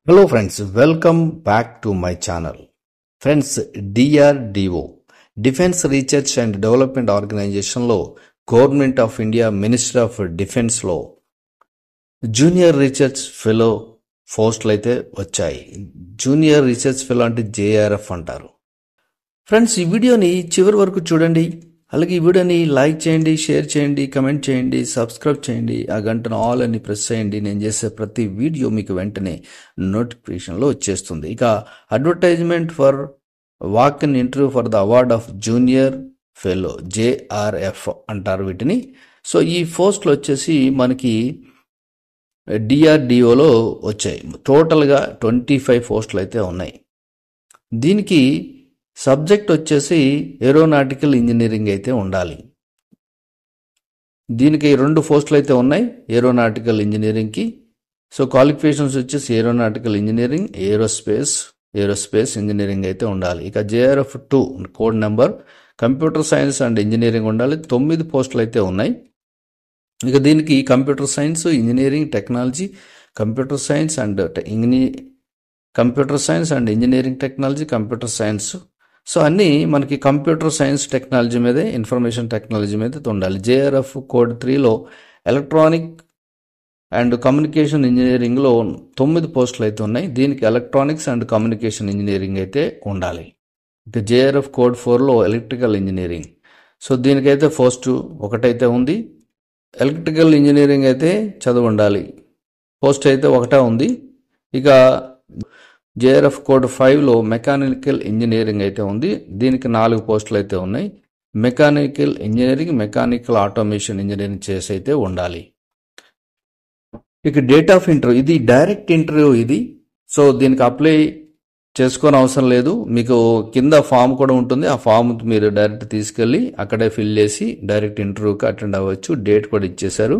Hello friends, welcome back to my channel. Friends, DRDO, Defense Research and Development Organization లో Government of India Ministry of Defense లో junior research fellow పోస్టులు అయితే వచ్చాయి. Junior research fellow అంటే JRF అంటారు. Friends, ఈ వీడియోని చివరి వరకు చూడండి. అలాగే ఈ వీడియోని లైక్ చేయండి, షేర్ చేయండి, కమెంట్ చేయండి, సబ్స్క్రైబ్ చేయండి, ఆ గంటను ఆల్ అని ప్రెస్ చేయండి. నేను చేసే ప్రతి వీడియో మీకు వెంటనే నోటిఫికేషన్లో వచ్చేస్తుంది. ఇక advertisement for walk in interview for the award of junior fellow JRF అంటారు వీటిని. సో ఈ పోస్టులు వచ్చేసి మనకి DRDOలో వచ్చాయి. టోటల్గా 25 పోస్టులు అయితే ఉన్నాయి. దీనికి సబ్జెక్ట్ వచ్చేసి ఏరోనాటికల్ ఇంజనీరింగ్ అయితే ఉండాలి. దీనికి 2 పోస్టులు అయితే ఉన్నాయి ఏరోనాటికల్ ఇంజనీరింగ్కి. సో క్వాలిఫికేషన్స్ వచ్చేసి ఏరోనాటికల్ ఇంజనీరింగ్, ఏరోస్పేస్ ఇంజనీరింగ్ అయితే ఉండాలి. ఇక JRF 2 code number computer science and engineering ఉండాలి. 9 పోస్టులు అయితే ఉన్నాయి. ఇక దీనికి computer science, engineering technology, computer science and engineering technology, computer science. So అన్నీ మనకి కంప్యూటర్ సైన్స్ టెక్నాలజీ మీదే, ఇన్ఫర్మేషన్ టెక్నాలజీ మీద ఉండాలి. JRF కోడ్ 3లో ఎలక్ట్రానిక్ అండ్ కమ్యూనికేషన్ ఇంజనీరింగ్లో 9 పోస్టులు అయితే ఉన్నాయి. దీనికి ఎలక్ట్రానిక్స్ అండ్ కమ్యూనికేషన్ ఇంజనీరింగ్ అయితే ఉండాలి. ఇక JRF కోడ్ 4లో ఎలక్ట్రికల్ ఇంజనీరింగ్. సో దీనికైతే పోస్టు ఒకటైతే ఉంది. ఎలక్ట్రికల్ ఇంజనీరింగ్ అయితే చదువు ఉండాలి. పోస్ట్ అయితే ఒకటే ఉంది. ఇక JRF కోడ్ 5లో మెకానికల్ ఇంజనీరింగ్ అయితే ఉంది. దీనికి 4 పోస్టులు అయితే ఉన్నాయి. Mechanical engineering, mechanical automation engineering చేసి అయితే ఉండాలి. ఇక డేట్ ఆఫ్ ఇంటర్వ్యూ, ఇది డైరెక్ట్ ఇంటర్వ్యూ ఇది. సో దీనికి అప్లై చేసుకోని అవసరం లేదు. మీకు కింద ఫామ్ కూడా ఉంటుంది. ఆ ఫామ్ మీరు డైరెక్ట్ తీసుకెళ్ళి అక్కడే ఫిల్ చేసి డైరెక్ట్ ఇంటర్వ్యూకి అటెండ్ అవ్వచ్చు. డేట్ కూడా ఇచ్చేశారు.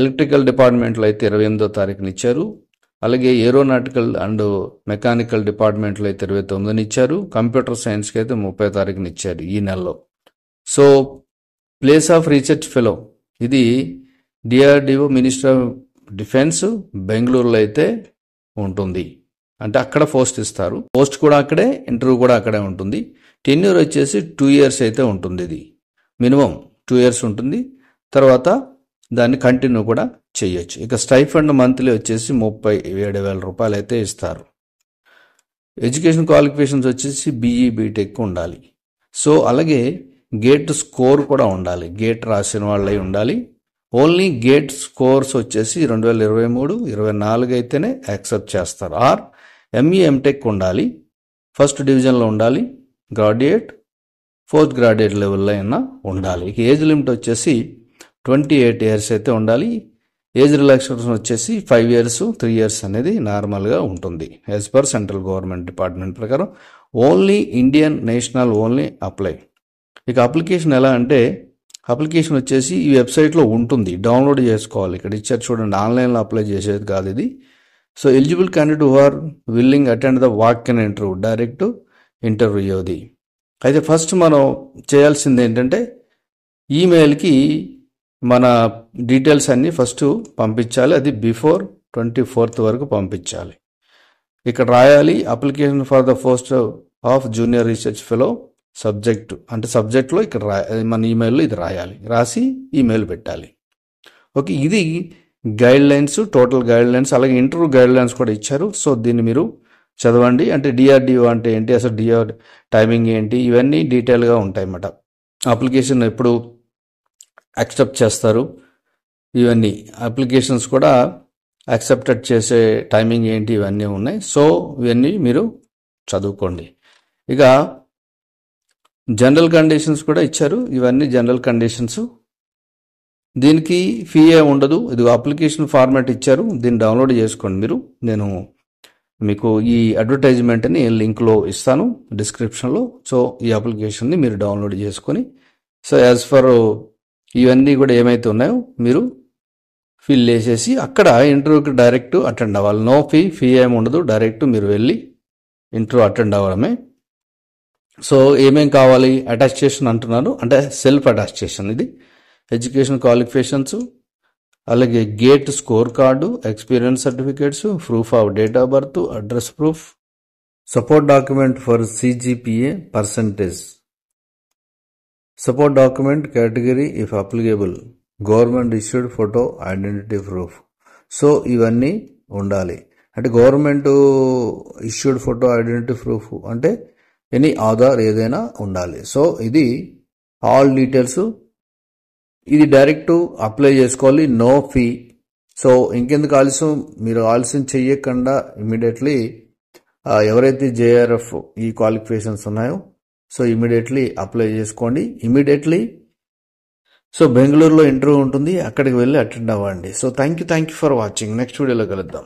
ఎలక్ట్రికల్ డిపార్ట్మెంట్లో అయితే 28వ తారీఖున ఇచ్చారు. అలాగే ఏరోనాటికల్ అండ్ మెకానికల్ డిపార్ట్మెంట్లో అయితే 29ని ఇచ్చారు. కంప్యూటర్ సైన్స్కి అయితే 30వ తారీఖున ఇచ్చారు ఈ నెలలో. So place of research fellow ఇది DRDO మినిస్టర్ ఆఫ్ డిఫెన్స్ బెంగళూరులో అయితే ఉంటుంది. అంటే అక్కడ పోస్ట్ ఇస్తారు. పోస్ట్ కూడా అక్కడే, ఇంటర్వ్యూ కూడా అక్కడే ఉంటుంది. టెన్యూర్ వచ్చేసి 2 years అయితే ఉంటుంది. ఇది మినిమం 2 years ఉంటుంది. తర్వాత దాన్ని కంటిన్యూ కూడా చేయొచ్చు. ఇక స్టైఫండ్ మంత్లీ వచ్చేసి 37,000 రూపాయలు అయితే ఇస్తారు. ఎడ్యుకేషన్ క్వాలిఫికేషన్స్ వచ్చేసి BE BTech ఉండాలి. సో అలాగే గేట్ స్కోర్ కూడా ఉండాలి. గేట్ రాసిన వాళ్ళై ఉండాలి. ఓన్లీ గేట్ స్కోర్స్ వచ్చేసి 2023, 24 అయితేనే యాక్సెప్ట్ చేస్తారు. ఆర్ ME MTech ఉండాలి. ఫస్ట్ డివిజన్లో ఉండాలి. గ్రాడ్యుయేట్, పోస్ట్ గ్రాడ్యుయేట్ లెవెల్లో అయినా ఉండాలి. ఇక ఏజ్ లిమిట్ వచ్చేసి 28 years అయితే ఉండాలి. ఏజ్ రిలాక్సేషన్ వచ్చేసి 5 years, 3 years అనేది నార్మల్గా ఉంటుంది. As per central government department ప్రకారం only Indian national only apply. ఇక అప్లికేషన్ ఎలా అంటే, అప్లికేషన్ వచ్చేసి ఈ వెబ్సైట్లో ఉంటుంది, డౌన్లోడ్ చేసుకోవాలి. ఇక్కడ ఇచ్చారు చూడండి, ఆన్లైన్లో అప్లై చేసేది కాదు ఇది. So eligible candidate who are willing attend the walk in interview, direct interview అది. అయితే ఫస్ట్ మనం చేయాల్సింది ఏంటంటే, ఈమెయిల్కి మన డీటెయిల్స్ అన్నీ ఫస్ట్ పంపించాలి. అది బిఫోర్ 24th వరకు పంపించాలి. ఇక్కడ రాయాలి application for the post of junior research fellow subject అంటే సబ్జెక్ట్లో ఇక్కడ మన ఈమెయిల్లో ఇది రాయాలి. రాసి ఈమెయిల్ పెట్టాలి. ఓకే, ఇది guide lines, total guide lines. అలాగే ఇంటర్వ్యూ గైడ్ లైన్స్ కూడా ఇచ్చారు. సో దీన్ని మీరు చదవండి. అంటే DRDO అంటే ఏంటి, అసలు DR టైమింగ్ ఏంటి, ఇవన్నీ డీటెయిల్గా ఉంటాయి అన్నమాట. అప్లికేషన్ ఎప్పుడు యాక్సెప్ట్ చేస్తారు, ఇవన్నీ అప్లికేషన్స్ కూడా యాక్సెప్టెడ్ చేసే టైమింగ్ ఏంటి, ఇవన్నీ ఉన్నాయి. సో ఇవన్నీ మీరు చదువుకోండి. ఇక జనరల్ కండిషన్స్ కూడా ఇచ్చారు. ఇవన్నీ జనరల్ కండిషన్స్. దీనికి ఫీ ఉండదు. ఇది అప్లికేషన్ ఫార్మాట్ ఇచ్చారు. దీన్ని డౌన్లోడ్ చేసుకోండి మీరు. నేను మీకు ఈ అడ్వర్టైజ్మెంట్ని లింక్లో ఇస్తాను డిస్క్రిప్షన్లో. సో ఈ అప్లికేషన్ని మీరు డౌన్లోడ్ చేసుకొని, సో యాజ్ ఫర్ ఇవన్నీ కూడా ఏమైతే ఉన్నాయో మీరు ఫిల్ చేసేసి అక్కడ ఇంటర్వ్యూకి డైరెక్ట్ అటెండ్ అవ్వాలి. నో ఫీ ఏమి ఉండదు. డైరెక్ట్ మీరు వెళ్ళి ఇంటర్వ్యూ అటెండ్ అవ్వడమే. సో ఏమేం కావాలి, అటాస్టేషన్ అంటున్నారు, అంటే సెల్ఫ్ అటాస్టేషన్. ఇది ఎడ్యుకేషన్ క్వాలిఫికేషన్స్, అలాగే gate score card, experience certificates, proof of date of birth, address proof, support document for CGPA percentage, support document category if applicable, government issued photo identity proof. So ఇవన్నీ ఉండాలి. అంటే government issued photo identity proof అంటే any Aadhaar ఏదైనా ఉండాలి. So ఇది all details. ఇది direct apply చేసుకోవాలి, no fee. So ఇంకెందుకు ఆలస్యం, మీరు ఆలస్యం చెయ్యకుండా ఇమీడియట్లీ ఎవరైతే జేఆర్ఎఫ్ ఈ క్వాలిఫికేషన్స్ ఉన్నాయో సో ఇమీడియట్లీ అప్లై చేసుకోండి. ఇమీడియట్లీ సో బెంగళూరులో ఇంటర్వ్యూ ఉంటుంది, అక్కడికి వెళ్ళి అటెండ్ అవ్వండి. So thank you for watching. Next వీడియోలో కలుద్దాం.